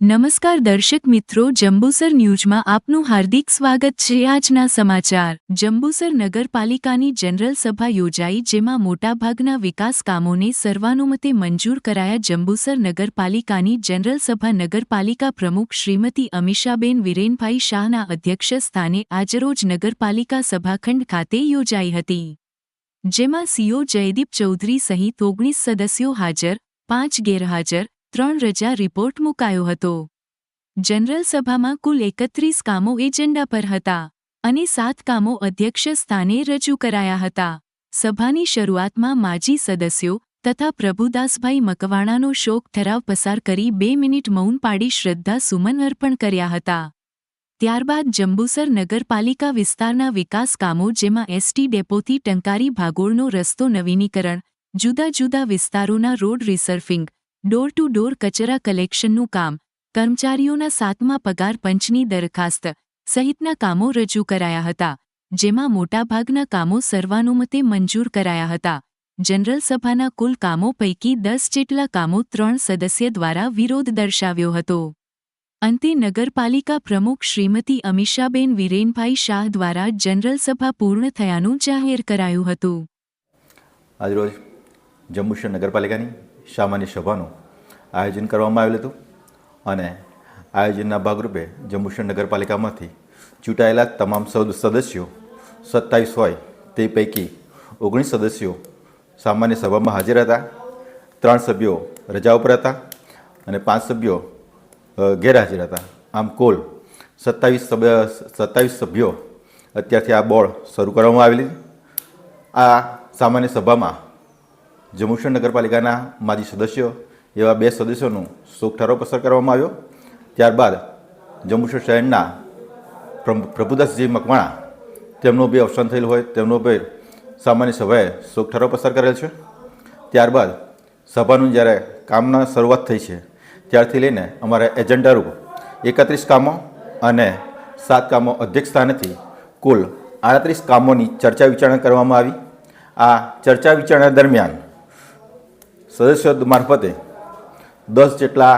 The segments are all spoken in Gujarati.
નમસ્કાર દર્શક મિત્રો, જંબુસર ન્યૂઝમાં આપનું હાર્દિક સ્વાગત છે। આજના સમાચાર। જંબુસર નગરપાલિકાની જનરલ સભા યોજાઈ, જેમાં મોટાભાગના વિકાસ કામોને સર્વાનુમતે મંજૂર કરાયા। જંબુસર નગરપાલિકાની જનરલ સભા નગરપાલિકા પ્રમુખ શ્રીમતી અમીષાબેન વિરેનભાઈ શાહના અધ્યક્ષ સ્થાને આજરોજ નગરપાલિકા સભાખંડ ખાતે યોજાઈ હતી, જેમાં સીઓ જયદીપ ચૌધરી સહિત 19 સદસ્યો હાજર, 5 ગેરહાજર, 3 રજા રિપોર્ટ મુકાયો હતો। જનરલ સભામાં કુલ 31 કામો એજન્ડા પર હતા અને 7 કામો અધ્યક્ષ સ્થાને રજૂ કરાયા હતા। સભાની શરૂઆતમાં માજી સદસ્યો તથા પ્રભુદાસભાઈ મકવાણાનો શોક ઠરાવ પસાર કરી 2 મિનિટ મૌન પાડી શ્રદ્ધા સુમન અર્પણ કર્યા હતા। ત્યારબાદ જંબુસર નગરપાલિકા વિસ્તારના વિકાસ કામો, જેમાં એસટી ડેપોથી ટંકારી ભાગોળનો રસ્તો નવીનીકરણ, જુદા જુદા વિસ્તારોના રોડ રિસર્ફિંગ, ડોર ટુ ડોર કચરા કલેક્શનનું કામ, કર્મચારીઓના 7મા પગાર પંચની દરખાસ્ત સહિતના કામો રજૂ કરાયા હતા, જેમાં મોટાભાગના કામો સર્વાનુમતે મંજૂર કરાયા હતા। જનરલ સભાના કુલ કામો પૈકી 10 જેટલા કામો 3 સદસ્ય દ્વારા વિરોધ દર્શાવ્યો હતો। અંતે નગરપાલિકા પ્રમુખ શ્રીમતી અમીષાબેન વિરેનભાઈ શાહ દ્વારા જનરલ સભા પૂર્ણ થયાનું જાહેર કરાયું હતું। આજરોજ જંબુસર નગરપાલિકાની સામાન્ય સભાનું આયોજન કરવામાં આવેલું હતું અને આયોજનના ભાગરૂપે જંબુસર નગરપાલિકામાંથી ચૂંટાયેલા તમામ સદસ્યો 27 હોય તે પૈકી 19 સદસ્યો સામાન્ય સભામાં હાજર હતા, 3 સભ્યો રજા ઉપર હતા અને 5 સભ્યો ગેરહાજર હતા। આમ કુલ 27 સભ્યો અત્યારથી આ બોર્ડ શરૂ કરવામાં આવેલી। આ સામાન્ય સભામાં જંબુસર નગરપાલિકાના માજી સદસ્યો એવા 2 સદસ્યોનું શોક ઠરાવ પસાર કરવામાં આવ્યો। ત્યારબાદ જંબુસર શહેરના પ્રભુદાસજી મકવાણા તેમનું બી અવસાન થયેલું હોય તેમનો બી સામાન્ય સભાએ શોક ઠરાવ પસાર કરેલ છે। ત્યારબાદ સભાનું જ્યારે કામના શરૂઆત થઈ છે ત્યારથી લઈને અમારા એજન્ડા રૂપ 31 કામો અને 7 કામો અધ્યક્ષ સ્થાનેથી કુલ 38 કામોની ચર્ચા વિચારણા કરવામાં આવી। આ ચર્ચા વિચારણા દરમિયાન સદસ્યો મારફતે 10 જેટલા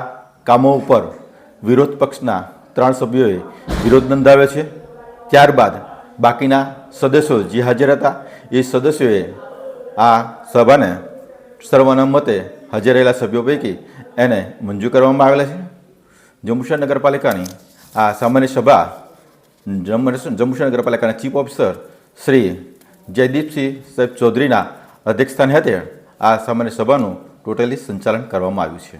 કામો ઉપર વિરોધ પક્ષના 3 સભ્યોએ વિરોધ નોંધાવ્યો છે। ત્યારબાદ બાકીના સદસ્યો જે હાજર હતા એ સદસ્યોએ આ સભાને સર્વાનુમતે હાજર રહેલા સભ્યો પૈકી એને મંજૂર કરવામાં આવેલા છે। જંબુસર નગરપાલિકાની આ સામાન્ય સભા જંબુસર નગરપાલિકાના ચીફ ઓફિસર શ્રી જયદીપસિંહ સાહેબ ચૌધરીના અધ્યક્ષસ્થાને હેઠળ આ સામાન્ય સભાનું ટોટલી સંચાલન કરવામાં આવ્યું છે।